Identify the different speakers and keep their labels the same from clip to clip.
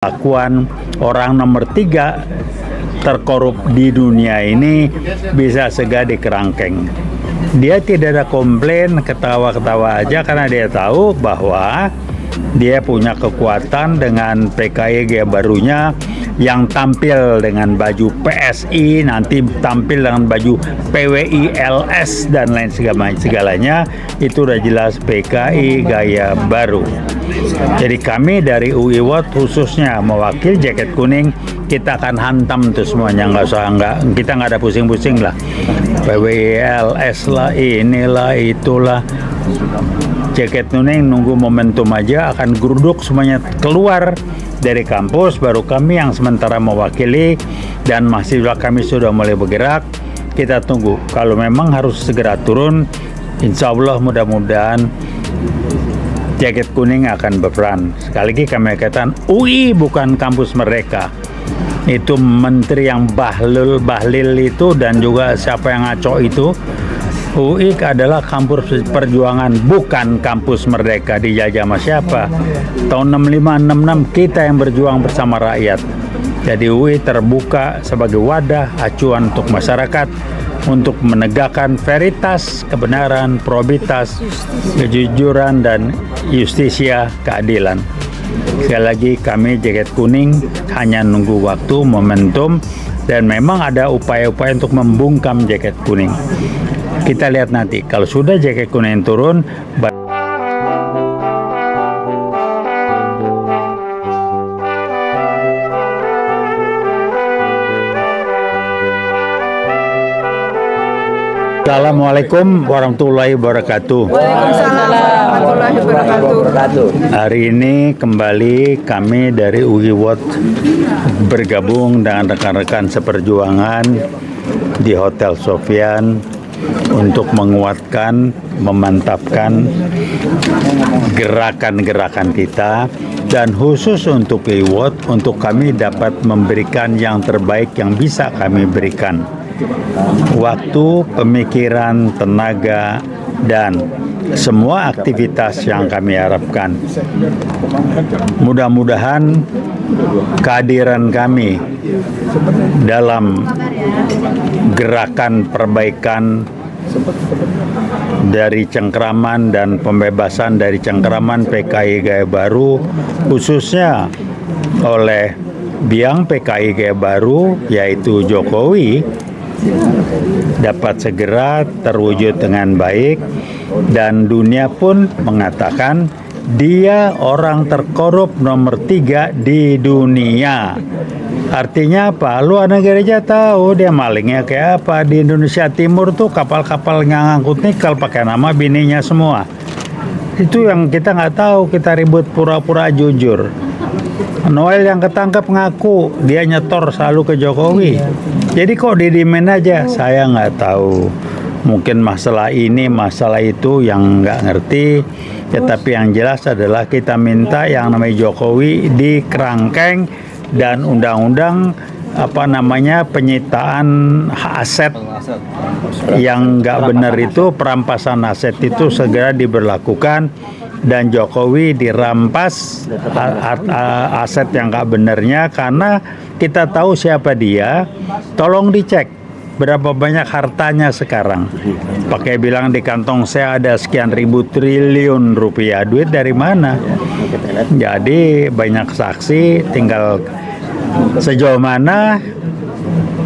Speaker 1: Kelakuan orang nomor 3 terkorup di dunia ini bisa segera di kerangkeng. Dia tidak ada komplain, ketawa-ketawa aja karena dia tahu bahwa dia punya kekuatan dengan PKI barunya yang tampil dengan baju PSI, nanti tampil dengan baju PWI, LS dan lain segalanya. Itu udah jelas PKI gaya baru. Jadi kami dari UI Watt khususnya mewakil jaket kuning, kita akan hantam tuh semuanya, kita nggak ada pusing-pusing lah. PWI, LS lah, inilah, itulah. Jaket kuning nunggu momentum aja, akan geruduk semuanya keluar dari kampus, baru kami yang sementara mewakili dan mahasiswa kami sudah mulai bergerak. Kita tunggu, kalau memang harus segera turun, insya Allah mudah-mudahan jaket kuning akan berperan. Sekali lagi kami katakan, UI bukan kampus mereka. Itu menteri yang bahlil itu dan juga siapa yang ngaco itu. UI adalah kampus perjuangan, bukan kampus merdeka dijajah sama siapa. Tahun 65-66 kita yang berjuang bersama rakyat. Jadi UI terbuka sebagai wadah acuan untuk masyarakat untuk menegakkan veritas, kebenaran, probitas, kejujuran, dan justisia, keadilan. Sekali lagi kami jaket kuning hanya nunggu waktu, momentum, dan memang ada upaya-upaya untuk membungkam jaket kuning. Kita lihat nanti, kalau sudah jaket kuning turun, Assalamualaikum warahmatullahi wabarakatuh.
Speaker 2: Waalaikumsalam warahmatullahi wabarakatuh.
Speaker 1: Hari ini kembali kami dari UI Watt bergabung dengan rekan-rekan seperjuangan di Hotel Sofyan untuk menguatkan, memantapkan gerakan-gerakan kita, dan khusus untuk UI Watt, untuk kami dapat memberikan yang terbaik yang bisa kami berikan. Waktu, pemikiran, tenaga, dan semua aktivitas yang kami harapkan. Mudah-mudahan kehadiran kami dalam gerakan perbaikan dari cengkraman dan pembebasan dari cengkraman PKI gaya baru, khususnya oleh biang PKI gaya baru yaitu Jokowi, dapat segera terwujud dengan baik, dan dunia pun mengatakan dia orang terkorup nomor 3 di dunia. Artinya apa? Luar negeri aja tahu dia malingnya kayak apa. Di Indonesia Timur tuh kapal-kapal yang ngangkut nikel pakai nama bininya semua. Itu yang kita nggak tahu, kita ribut pura-pura jujur. Noel yang ketangkap ngaku dia nyetor selalu ke Jokowi. Jadi kok didiemin aja? Saya nggak tahu. Mungkin masalah ini, masalah itu yang nggak ngerti. Tetapi yang jelas adalah kita minta yang namanya Jokowi dikerangkeng, dan undang-undang penyitaan aset yang nggak benar itu, perampasan aset itu segera diberlakukan, dan Jokowi dirampas aset yang nggak benarnya, karena kita tahu siapa dia. Tolong dicek berapa banyak hartanya sekarang. Pakai bilang di kantong saya ada sekian ribu triliun rupiah. Duit dari mana? Jadi banyak saksi, tinggal sejauh mana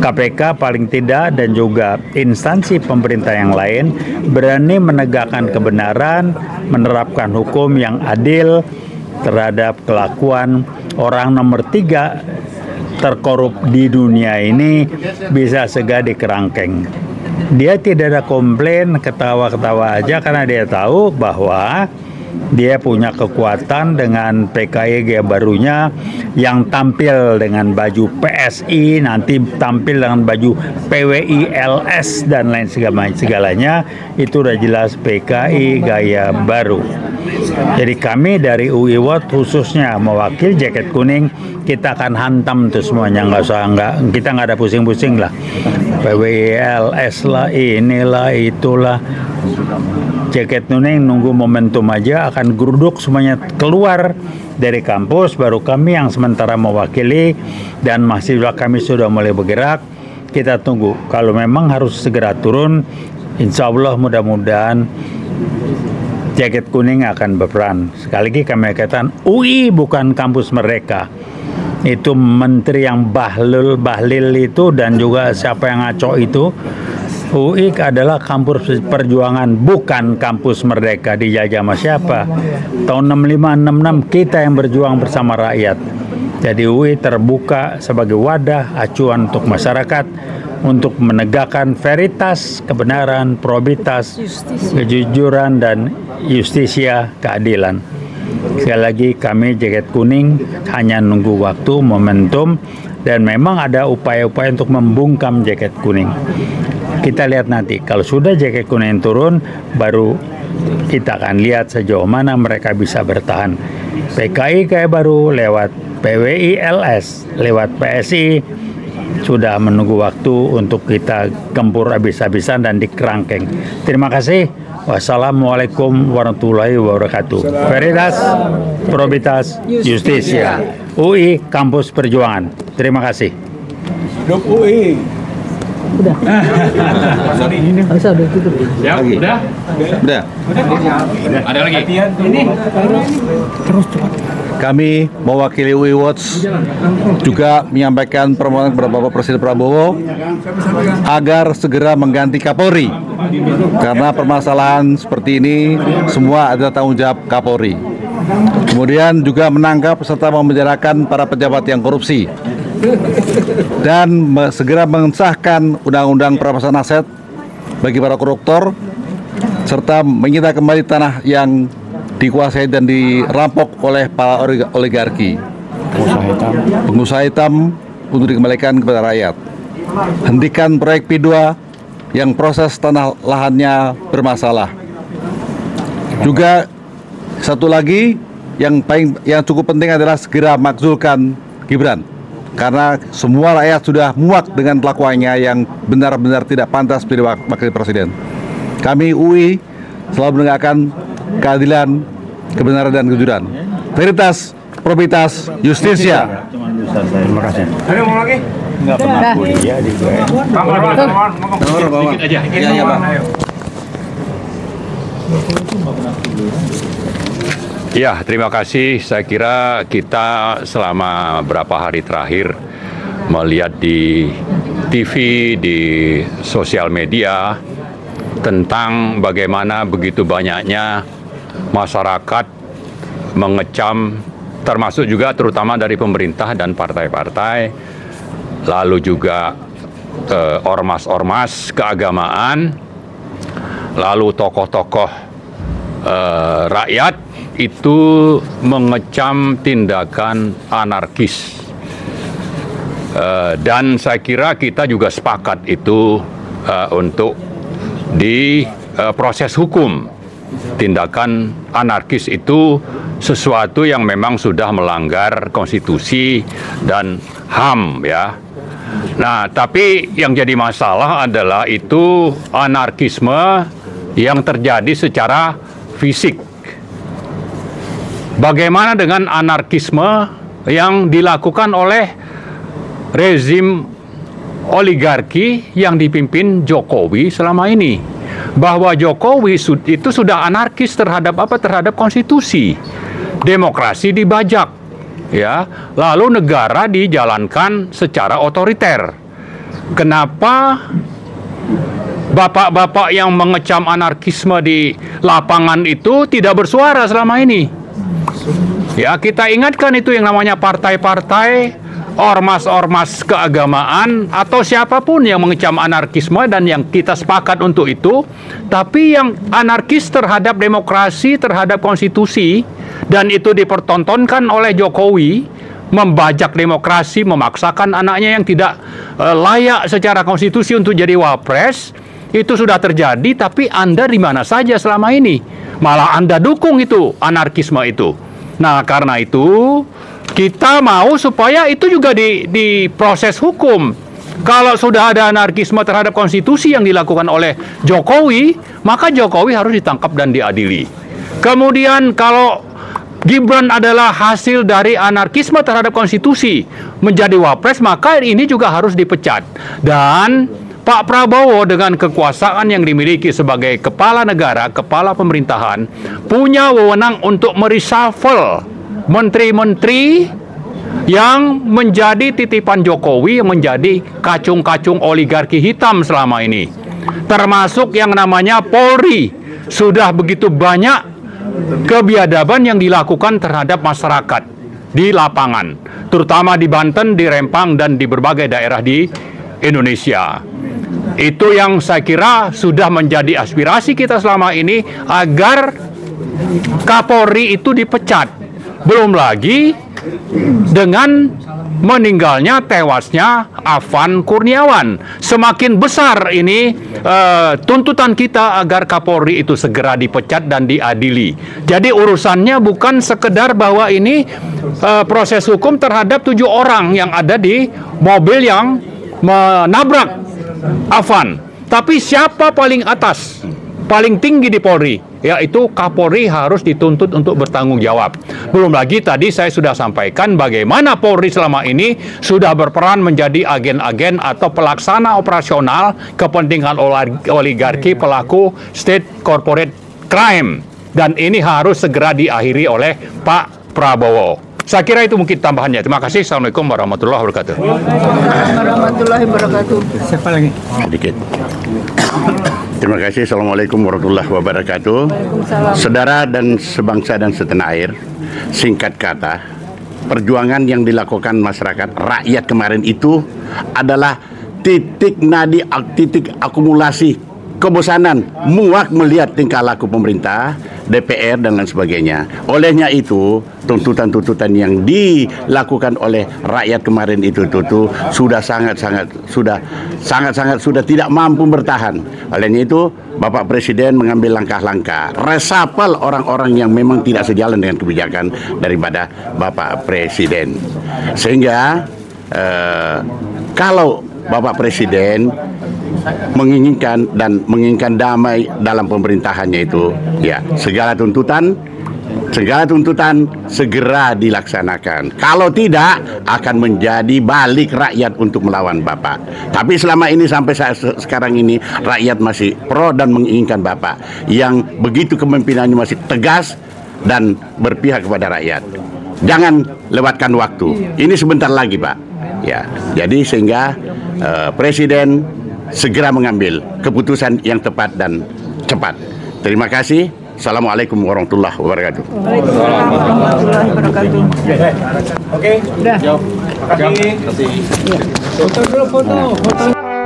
Speaker 1: KPK paling tidak dan juga instansi pemerintah yang lain berani menegakkan kebenaran, menerapkan hukum yang adil terhadap kelakuan orang nomor 3 terkorup di dunia ini bisa segera di kerangkeng. Dia tidak ada komplain, ketawa-ketawa aja karena dia tahu bahwa dia punya kekuatan dengan PKI gaya barunya yang tampil dengan baju PSI, nanti tampil dengan baju PWI, LS dan lain segalanya. Itu udah jelas PKI gaya baru. Jadi kami dari UI Watt khususnya mewakil jaket kuning, kita akan hantam tuh semuanya, kita nggak ada pusing-pusing lah. PWI, LS lah, inilah, itulah. Jaket kuning nunggu momentum aja, akan geruduk semuanya keluar dari kampus, baru kami yang sementara mewakili dan mahasiswa kami sudah mulai bergerak. Kita tunggu. Kalau memang harus segera turun, insya Allah mudah-mudahan jaket kuning akan berperan. Sekali lagi kami katakan, UI bukan kampus mereka. Itu menteri yang bahlil itu dan juga siapa yang ngaco itu. UI adalah kampus perjuangan, bukan kampus merdeka dijajah sama siapa. Tahun 65-66 kita yang berjuang bersama rakyat. Jadi UI terbuka sebagai wadah acuan untuk masyarakat untuk menegakkan veritas, kebenaran, probitas, kejujuran, dan justisia, keadilan. Sekali lagi kami jaket kuning hanya nunggu waktu, momentum, dan memang ada upaya-upaya untuk membungkam jaket kuning. Kita lihat nanti, kalau sudah jaket kuning turun, baru kita akan lihat sejauh mana mereka bisa bertahan. PKI kayak baru lewat PWI LS, lewat PSI, sudah menunggu waktu untuk kita gempur habis-habisan dan dikerangkeng. Terima kasih. Wassalamualaikum warahmatullahi wabarakatuh. Veritas, probitas, justisia. UI Kampus Perjuangan. Terima kasih.
Speaker 3: Hidup UI.
Speaker 4: Udah. Udah tutup.
Speaker 3: Ya, udah.
Speaker 5: Udah.
Speaker 3: Ada lagi. Ini
Speaker 4: Terus cepat.
Speaker 5: Kami mewakili UI Watch juga menyampaikan permohonan kepada Bapak Presiden Prabowo agar segera mengganti Kapolri, karena permasalahan seperti ini semua adalah tanggung jawab Kapolri. Kemudian juga menangkap serta memenjarakan para pejabat yang korupsi dan segera mengesahkan undang-undang perampasan aset bagi para koruptor serta menyita kembali tanah yang dikuasai dan dirampok oleh para oligarki, pengusaha hitam untuk dikembalikan kepada rakyat. Hentikan proyek P2 yang proses tanah lahannya bermasalah. Juga satu lagi yang cukup penting adalah segera makzulkan Gibran, karena semua rakyat sudah muak dengan kelakuannya yang benar-benar tidak pantas menjadi wakil presiden. Kami UI selalu menegakkan keadilan, kebenaran, dan kejujuran. Veritas, probitas, justisia.
Speaker 1: Terima kasih.
Speaker 3: ada mau lagi?
Speaker 1: Nggak pernah kuliah di gue.
Speaker 3: Sedikit aja.
Speaker 5: Iya, Pak.
Speaker 6: Ya, terima kasih. Saya kira kita selama beberapa hari terakhir melihat di TV, di sosial media tentang bagaimana begitu banyaknya masyarakat mengecam, termasuk juga terutama dari pemerintah dan partai-partai, lalu juga ormas-ormas keagamaan, lalu tokoh-tokoh rakyat itu mengecam tindakan anarkis. Dan saya kira kita juga sepakat itu untuk di proses hukum. Tindakan anarkis itu sesuatu yang memang sudah melanggar konstitusi dan HAM, ya. Nah, tapi yang jadi masalah adalah itu anarkisme yang terjadi secara fisik. Bagaimana dengan anarkisme yang dilakukan oleh rezim oligarki yang dipimpin Jokowi selama ini? Bahwa Jokowi itu sudah anarkis terhadap apa? Terhadap konstitusi. Demokrasi dibajak, ya. Lalu negara dijalankan secara otoriter. Kenapa bapak-bapak yang mengecam anarkisme di lapangan itu tidak bersuara selama ini? Ya, kita ingatkan itu yang namanya partai-partai, ormas-ormas keagamaan, atau siapapun yang mengecam anarkisme, dan yang kita sepakat untuk itu. Tapi yang anarkis terhadap demokrasi, terhadap konstitusi, dan itu dipertontonkan oleh Jokowi, membajak demokrasi, memaksakan anaknya yang tidak layak secara konstitusi untuk jadi wapres, itu sudah terjadi. Tapi Anda di mana saja selama ini? Malah Anda dukung itu, anarkisme itu. Nah, karena itu kita mau supaya itu juga diproses hukum. kalau sudah ada anarkisme terhadap konstitusi yang dilakukan oleh Jokowi, maka Jokowi harus ditangkap dan diadili. Kemudian kalau Gibran adalah hasil dari anarkisme terhadap konstitusi menjadi wapres, maka ini juga harus dipecat. Dan Pak Prabowo dengan kekuasaan yang dimiliki sebagai kepala negara, kepala pemerintahan, punya wewenang untuk mereshuffle menteri-menteri yang menjadi titipan Jokowi, yang menjadi kacung-kacung oligarki hitam selama ini. Termasuk yang namanya Polri. Sudah begitu banyak kebiadaban yang dilakukan terhadap masyarakat di lapangan, terutama di Banten, di Rempang, dan di berbagai daerah di Indonesia. Itu yang saya kira sudah menjadi aspirasi kita selama ini, agar Kapolri itu dipecat. Belum lagi dengan meninggalnya, tewasnya Afan Kurniawan. Semakin besar ini tuntutan kita agar Kapolri itu segera dipecat dan diadili. Jadi urusannya bukan sekedar bahwa ini proses hukum terhadap 7 orang yang ada di mobil yang menabrak Afan. Tapi siapa paling atas, paling tinggi di Polri, yaitu Kapolri harus dituntut untuk bertanggung jawab. Belum lagi tadi saya sudah sampaikan bagaimana Polri selama ini sudah berperan menjadi agen-agen atau pelaksana operasional kepentingan oligarki, pelaku state corporate crime. Dan ini harus segera diakhiri oleh Pak Prabowo. Saya kira itu mungkin tambahannya. Terima kasih. Assalamualaikum warahmatullahi wabarakatuh.
Speaker 2: Warahmatullahi wabarakatuh.
Speaker 4: Siapa lagi?
Speaker 7: Sedikit. Terima kasih. Assalamualaikum warahmatullahi wabarakatuh. Saudara dan sebangsa dan setanah air, singkat kata, perjuangan yang dilakukan masyarakat rakyat kemarin itu adalah titik nadi, titik akumulasi kebosanan, muak melihat tingkah laku pemerintah, DPR, dan lain sebagainya. Olehnya itu, tuntutan-tuntutan yang dilakukan oleh rakyat kemarin itu sudah sangat-sangat sudah tidak mampu bertahan. Olehnya itu, Bapak Presiden mengambil langkah-langkah resapel orang-orang yang memang tidak sejalan dengan kebijakan daripada Bapak Presiden. Sehingga kalau Bapak Presiden menginginkan damai dalam pemerintahannya itu, ya, segala tuntutan segera dilaksanakan. Kalau tidak, akan menjadi balik rakyat untuk melawan Bapak. Tapi selama ini sampai sekarang ini rakyat masih pro dan menginginkan Bapak yang begitu kepemimpinannya masih tegas dan berpihak kepada rakyat. Jangan lewatkan waktu. Ini sebentar lagi, Pak. Ya, jadi sehingga Presiden segera mengambil keputusan yang tepat dan cepat. Terima kasih. Assalamualaikum warahmatullahi wabarakatuh.
Speaker 2: Waalaikumsalam warahmatullahi wabarakatuh.
Speaker 3: Oke, udah. Terima kasih.
Speaker 4: Foto dulu, foto.